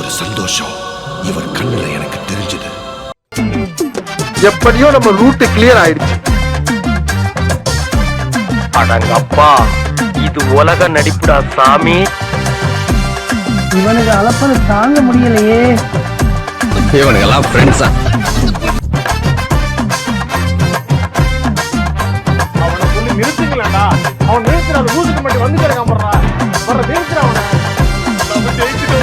ஒரு சந்தோஷம் இவர் கண்ணுல எனக்கு தெரிஞ்சது. எப்படியோ நம்ம ரூட் கிளியர் ஆயிடுச்சு. அடங்கப்பா, இது உலக நடிப்புடா சாமி. இவனுக்கு அளப்பது தாங்க முடியலையே. இவனுக்கு எல்லாம் ஃப்ரெண்ட்ஸா? அவனை சொல்லி நிறுத்துங்களா? அவன் நிறுத்துற அந்த ஊருக்கு மட்டும் வந்து கிடக்காம நிறுத்துற அவனை. ஜெயிச்சுட்டு